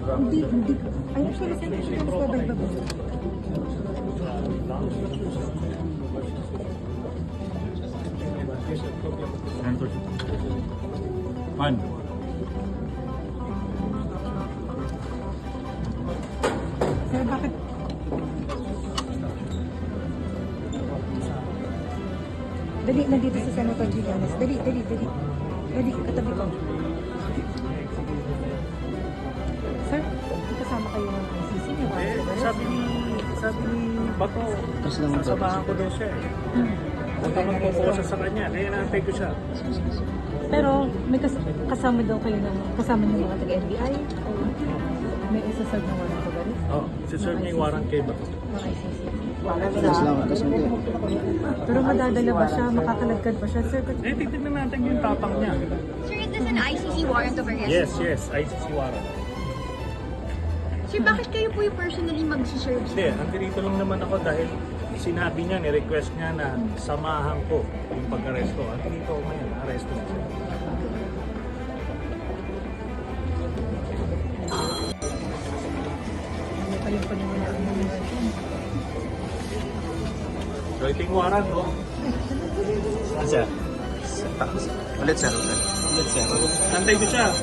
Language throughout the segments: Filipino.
Hindi. Ay, actually, saan siya nagpabay ba? Fine. Sir, bakit? Dali, nandito si Senator Gillanes. Dali. Dali, katabi ko. Sir, kasama kayo ng ICC niyo. Sabi ni Bato, sasamahan ko daw siya eh. Huwag naman po siya sa kanya, kaya naantay ko siya. Pero may kasama daw kayo ng kasama ng mga taga-NBI? May isa-serve na warrant ba rin? Oo, si-serve niya yung warrant kay Bato. Ng ICC. Pero madadala ba siya? Makakalagkad ba siya? Sir, Eh, tignan natin yung tapang niya. Sir, is this an ICC warrant of arrest? Yes, ICC warrant. Sir, bakit kayo po yung personally mag-serve? Hindi, nandito lang naman ako dahil sinabi niya, ni-request niya na samahan ko yung pag-aresto. Nandito ako ngayon, aresto na siya. ano pa yung paniwalaan ng So, ito yung warrant, no? Sir. Ulit sir. Antay ko siya.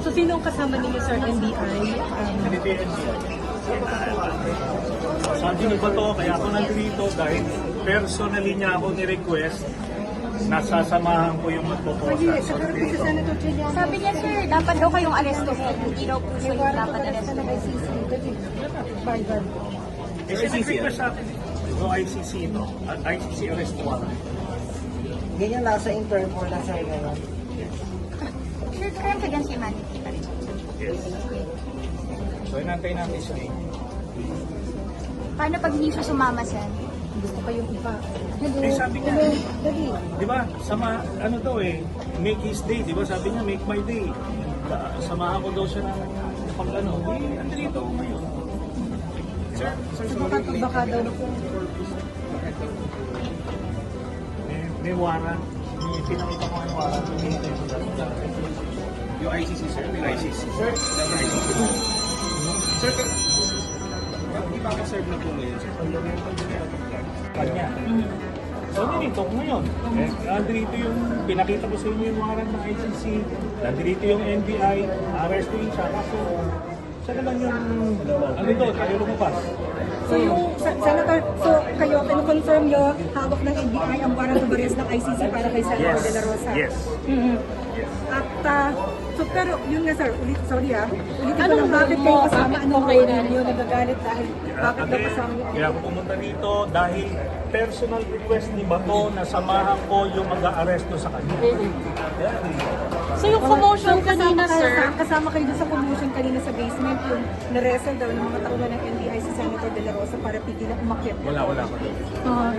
So, sino ang kasama ninyo, Sir, NBI? Sabi ni Bato, kaya ako nandito dahil personally niya ako ni-request na sasamahan ko yung magpoposa. Sabi niya, sir, dapat daw kayong aresto. Hindi daw po siya yung dapat aresto. Request sa akin. No ICC, no? ICC arrest warrant. Ganyan nasa Interpol na sir ngayon. Sir, crimes against humanity pa rin. Yes. So, inantay natin siya. Paano pag hindi siya sumama, sir? Gusto kayong iba. Eh, sabi niya, Dali. di ba, ano daw eh, make his day, di ba? Sabi niya, make my day. Samahan ko daw siya ng pag ano, andito ako ngayon. Sir, Baka daw may warrant. May pinakita ko yung warrant. Yung ICC sir. ICC. Sir, sir, di ba ka-serve na po ngayon sir? Kanya. So, nandito ko ngayon. Nandito yung, pinakita ko sa inyo yung warrant ng ICC. Nandito yung NBI. Arrestin siya. Kaso, siya naman yung, ano doon, tayo lumabas. So yung Senator, so kayo, confirm nyo, hawak ng NBI ang warrant of arrest ng ICC para kay Senator De La Rosa? Yes. Yes. At, so pero yun nga sir, ulitin ko lang, bakit kayo kasama? Anong kayo ninyo nagagalit dahil bakit daw kasama nyo? Kaya ako pumunta dito dahil personal request ni Bato na samahan ko yung mag-aaresto sa kanya. So yung commotion kanina, sir, Kasama kayo dun sa commotion kanina sa basement, yung naresel daw ng mga tauhan ng NBI si Senator De La Rosa para pigilan umakyat. Wala ko doon.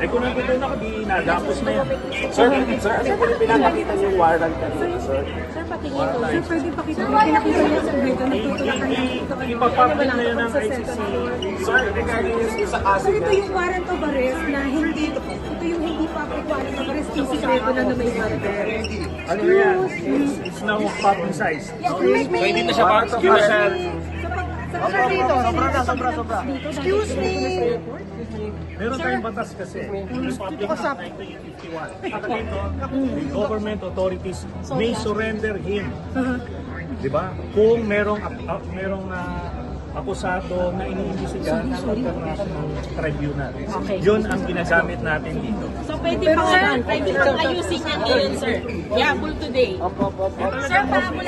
Eh kung nandun ako, di nadapos na yan. Sir, ano po yung pinapakita niyo yung warrant kanina sir? sir, patingin ko. Sir, pwede pakita niyo, pinakita niyo sa video, nagtutulakan niyo dito. Ipapablik na yun ng ICC. Sir, regarding sa kaso So ito yung warrant of arrest na hindi, ito yung hindi public warrant of arrest, yung sikreto na may warrant of arrest. Ano na yan? It's now publicized. hindi na siya part of the Sobra. Excuse me. Meron tayong batas kasi. Republic Act 1951. At dito, the government authorities may surrender him. Diba? Kung merong akusado na iniimbestigahan ng International Tribunal. Yun ang ginagamit natin dito. So pwede pang ayusin yan ngayon, sir. Yabul today. Sir, paano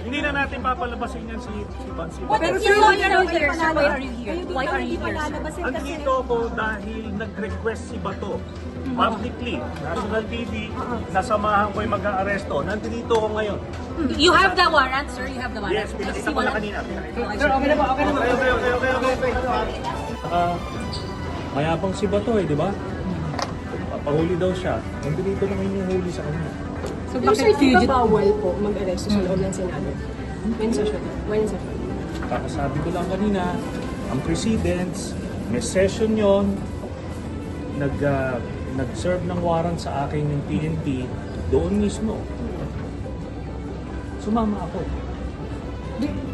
Hindi na natin papalabasin yan si Bansi. What is your lawyer here, sir? Why are you here? Why are you here, sir? Andito ako dahil nag-request si Bato publicly, national TV, nasamahan ko yung mag-aaresto. Nandito ako ngayon. You have the warrant, sir? You have the warrant? Yes, pinakita ko na kanina. Sir, okay na ba? Mayabang si Bato di ba? Papahuli daw siya. Nandito naman yung huli sa kanya. So bakit hindi bawal po mag-aresto sa loob ng Senado? When session? Kakasabi ko lang kanina, ang precedents, may session yon, nag-serve ng warrant sa akin ng PNP, doon mismo, sumama ako.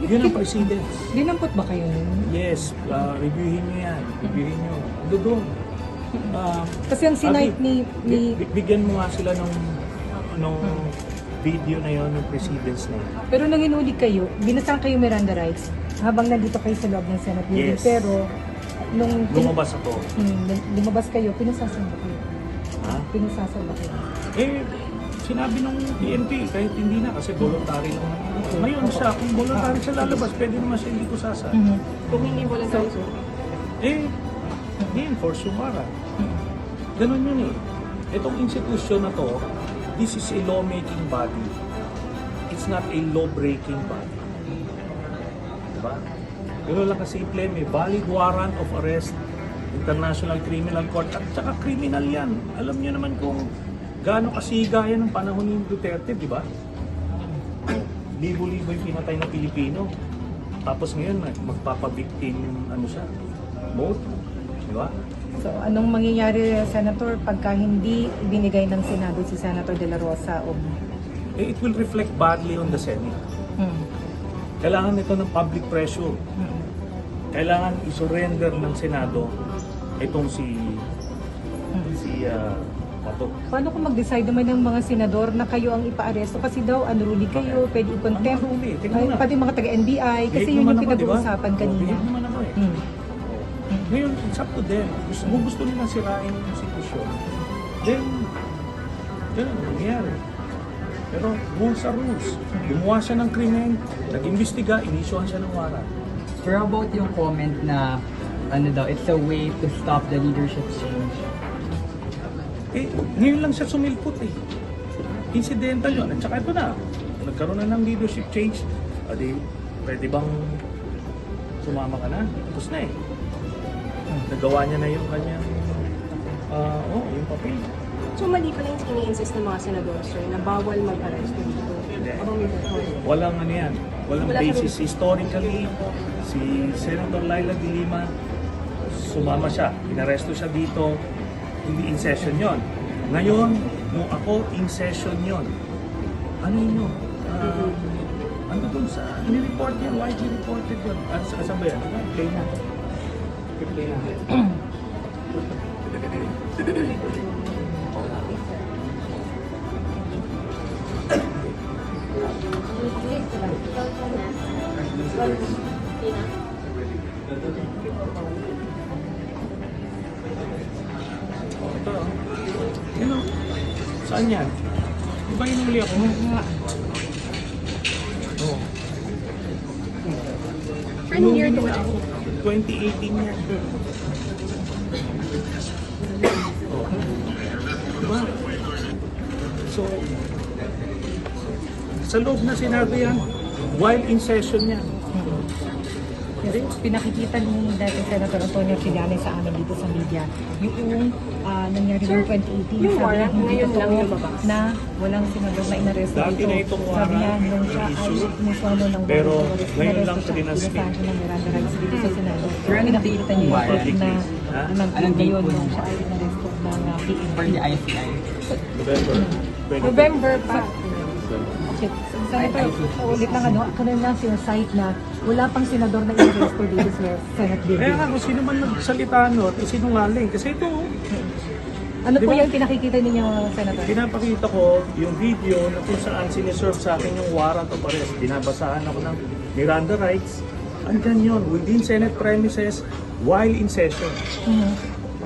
Yun ang precedence. Dinampot ba kayo nun? Yes, reviewin nyo yan. Reviewin nyo. Doon. Kasi ang sinight ni Bigyan mo nga sila nung video na yon, ng precedence na yun. pero nang inuli kayo, binasang kayo Miranda rights habang nandito kayo sa loob ng Senate building. Yes. Pero nung Lumabas ako. lumabas kayo, pinasasan ba kayo? Ha? Pinasasan ba kayo? Sinabi ng PNP, kahit hindi na, kasi voluntary lang naman. Ngayon siya, kung voluntary siya lalabas, pwede naman siya hindi ko sasa. Kung hindi voluntary, sir. I-enforce yung warrant. Ganun yun eh. Itong institusyon na to, this is a law-making body. It's not a law-breaking body. Diba? Ganun lang kasimple, may valid warrant of arrest, International Criminal Court, at saka criminal yan. Alam niyo naman kung gaano kasiga yan ng panahon ni Duterte, di ba? Libo-libo yung pinatay na Pilipino. Tapos ngayon, magpapabiktim, mode. Di ba? So anong mangyayari, Senator, pagka hindi binigay ng Senado si Senator De La Rosa o It will reflect badly on the Senate. Kailangan ito ng public pressure. Kailangan i-surrender ng Senado itong si Pato. Paano kung mag-decide naman ng mga senador na kayo ang ipa-aresto? Kasi daw, unruly kayo, pwede i-contempt. Unruly? Tingnan mo na. Pati mga taga-NBI, kasi Bihag yun naman yung ako, pinag-uusapan diba? kanina. Bihag naman ako eh. Ngayon, it's up to them. Kung gusto nila sirain yung institusyon, then, yun ang nangyayari. Pero rules are rules. Gumawa siya ng krimen, nag-imbestiga, inisyuhan siya ng warrant. Pero about yung comment na, it's a way to stop the leadership change. Ngayon lang siya sumilpot eh. Incidental yun. At saka ito na, nagkaroon na ng leadership change. Pwede bang sumama ka na? Tapos na eh. Nagawa niya na yung kanyang, yung papel. So mali pala yung ini-insist ng mga senador, sir, na bawal mag-arrest dito. Abang may control. Walang yan. Walang basis. Historically, si Senator Laila de Lima, sumama siya. Inaresto siya dito. Hindi in session yon. Ngayon, nung ako, in session yon. Ano yun? Ano dun sa, in-report yan, widely reported yun. Saan ba yan? Play na. Play na. Ito, yun o. Saan yan? Di ba inuli ako? Oo. Anong year to ba? 2018 yan. Diba? So, sa loob na Senado yan, while in session yan. Kasi pinakikita ni dati Senator Antonio Trillanes sa amin dito sa media, yung nangyari noong 2018, yung sabi niya warrant hindi ngayon lang totoo lumabas. na walang senador na inaresto Dati dito. na itong Sabi niya, warrant nung siya ay issue. umusono ng Pero warrant, ngayon inaresto lang siya, tinaskip. pinasahan siya ng Miranda rights dito sa Senado. Pero anong Pinakikita date niya warrant? yung na Ha? nag-tweet Anong date ngayon po nung nun? siya ay inaresto ng PNP. For the ICI. November. November pa. Okay. Senator, ulit lang kanina lang sinasite na wala pang senador na inaresto dito sa Senate Kaya building. nga kung sino man nagsalita nun, sinungaling. Kasi ito, Ano po Diba? yung pinakikita ninyo, Senator? pinapakita ko yung video na kung saan siniserve sa akin yung warrant of arrest. Binabasahan ako ng Miranda rights. Andyan yun, within Senate premises, while in session.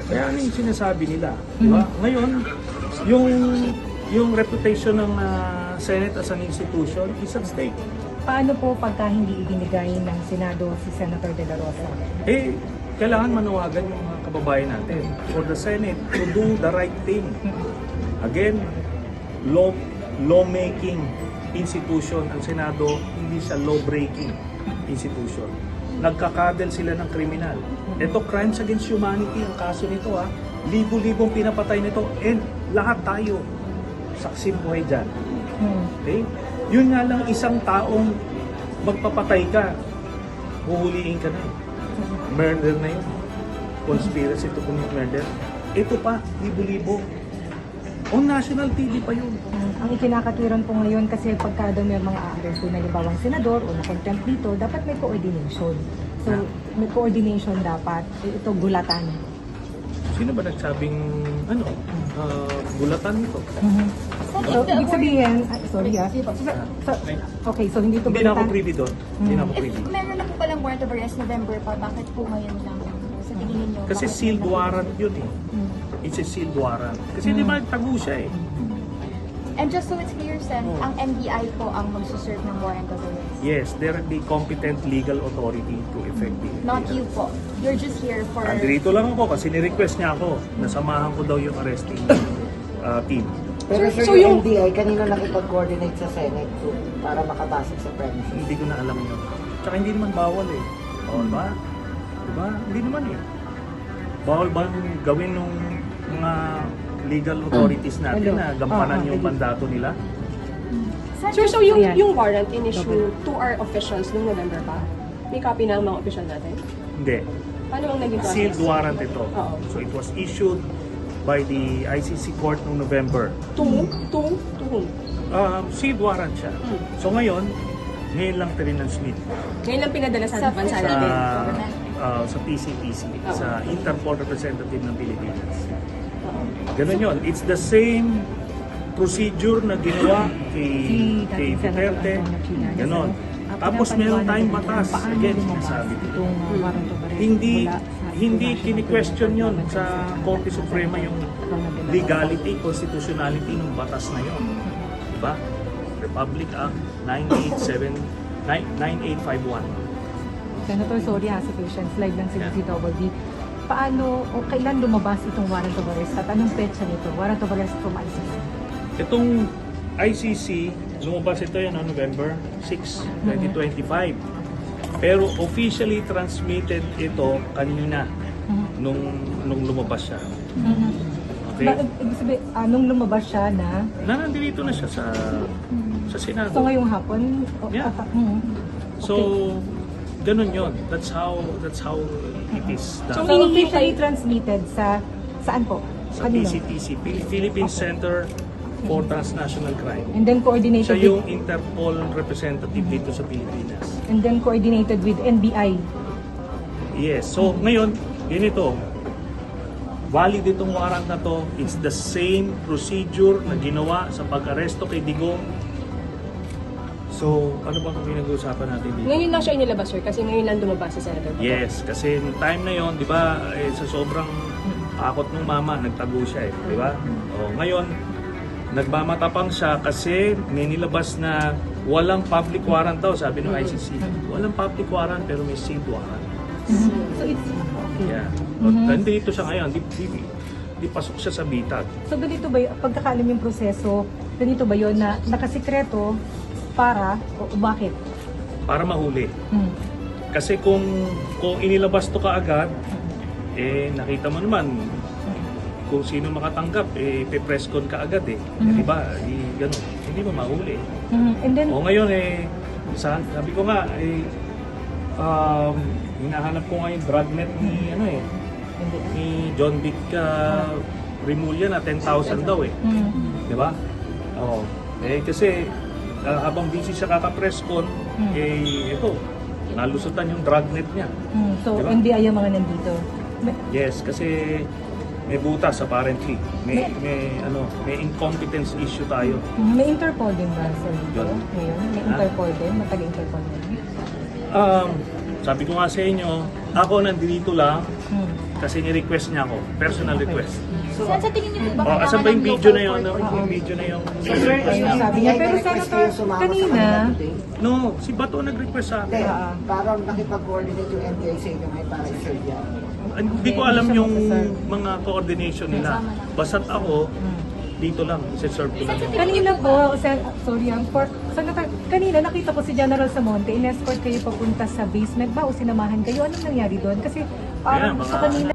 Kaya ano yung sinasabi nila? Diba? Ngayon, yung reputation ng Senate as an institution is at stake. Paano po pagka hindi ibinigay ng Senado si Senator De La Rosa? Kailangan manawagan yung mga kababayan natin for the Senate to do the right thing. Again, law-making institution ang Senado, hindi siya law-breaking institution. Nagkakadel sila ng kriminal. Ito, crimes against humanity ang kaso nito ha. Libo-libong pinapatay nito and lahat tayo saksi buhay dyan. Okay? Yun nga lang isang taong magpapatay ka, huhuliin ka na. Murder na yun. Conspiracy to commit murder. ito pa, libo-libo. On national TV pa yun. Ang ikinakatwiran po ngayon kasi pagka daw may mga aaresto na ibawang senador o na-contempt dito, dapat may coordination. So, may coordination dapat. Ito, gulatan. Sino ba nagsabing, bulatan nito? So, ibig sabihin, sorry okay, so hindi ito Hindi na ako gulatan. privy doon. Hindi na ako privy. Meron na po palang warrant of arrest November pa, bakit po ngayon lang? Sa tingin ninyo? Kasi bakit sealed ngayon? warrant yun eh. It's a sealed warrant. Kasi di ba tago siya eh. And just so it's clear, Sen, ang NBI po ang magsuserve ng warrant of arrest. Yes, they're the competent legal authority to effect the Not you po. You're just here for... Andito lang ako kasi ni-request niya ako na samahan ko daw yung arresting team. Pero sir, So yung yung- NBI, kanina nakipag-coordinate sa Senate para makapasok sa premises. Hindi ko na alam yun. Tsaka hindi naman bawal eh. Bawal ba? Diba? Hindi naman eh. Bawal ba gawin ng mga legal authorities natin na gampanan yung mandato nila? Sir, so yung, Ayan. yung warrant in-issue to our officials noong November pa? May copy na ang mga official natin? Hindi. Paano ang naging process? Sealed warrant ito. Oo. So it was issued by the ICC court noong November. To whom? Sealed warrant siya. So ngayon lang Smith Ngayon lang pinadala sa bansa sa natin. sa PCTC, sa Interpol Representative ng Pilipinas. Ganun yun. It's the same procedure na ginawa kay Duterte. Ganon. Tapos meron tayong batas. Again, sinasabi ko. Hindi kini-question yun sa Korte Suprema yung legality, constitutionality ng batas na yun. Diba? Republic Act 9851. Senator, sorry ha, si Patience, live lang sa DCWD. Paano o kailan lumabas itong warrant of arrest at anong petsa nito? Warrant of arrest from ICC. Itong ICC, lumabas ito yan on November 6, 2025. Pero officially transmitted ito kanina nung lumabas siya. Okay? Ibig sabihin, nung lumabas siya na, Nandito na siya sa Senado. so ngayong hapon, Yeah. So, ganun yun. That's how it is So, done. officially transmitted saan po? Sa PCTC, Philippine Center for Transnational Crime. And then coordinated Siya yung with, Interpol representative dito sa Pilipinas. and then coordinated with NBI. Yes. So, ngayon, ganito. Valid itong warrant na to. It's the same procedure na ginawa sa pag-aresto kay Digong. So, ano bang pinag-uusapan natin dito? Ngayon lang siya inilabas, sir, kasi ngayon lang lumabas si Senator Bato. Yes, kasi nung time na yon, di ba, sa sobrang akot ng mama, nagtago siya eh, di ba? O, ngayon, nagmamatapang siya kasi may nilabas na walang public warrant daw, sabi ng ICC. Walang public warrant pero may sealed warrant. So it's, okay. Yeah. Nandito siya ngayon, di pasok siya sa bitag. So ganito ba, pagkakalam yung proseso, ganito ba yun na nakasikreto para, o bakit? Para mahuli. Kasi kung inilabas to kaagad, nakita mo naman, kung sino makatanggap, pe-press con ka agad eh. Di ba? Ganun. Hindi mo mahuli. And then, O ngayon sabi ko nga, hinahanap ko nga yung dragnet ni, ni John Vic Remulla na 10,000 daw eh. Di ba? Oo. Kasi habang busy siya kaka-press con, ito, nalusutan yung dragnet niya. so Diba? NBI yung mga nandito. Yes, kasi may butas apparently. May incompetence issue tayo. May Interpol din ba sa dito? Yun. Ngayon, may Interpol din, mataga-Interpol din. Sabi ko nga sa inyo, ako nandito lang kasi ni-request niya ako. Personal request. Sen, sa tingin niyo po ba Asan ba yung ng video local na yun? court? Yung video na yung... Ayun, sabi niya. Pero Senator, kanina, No, si Bato nag-request sa Hindi, akin. parang nakipag-coordinate yung NBI sa inyo ngayon para i-serve yan. Hindi ko alam yung mga coordination nila. Basta't ako, dito lang, isa-serve ko lang yung... kanina po, sorry, Senator, kanina nakita ko si General Samonte, in-escort kayo papunta sa basement ba o sinamahan kayo? Anong nangyari doon? Kasi parang Mga sa kanina,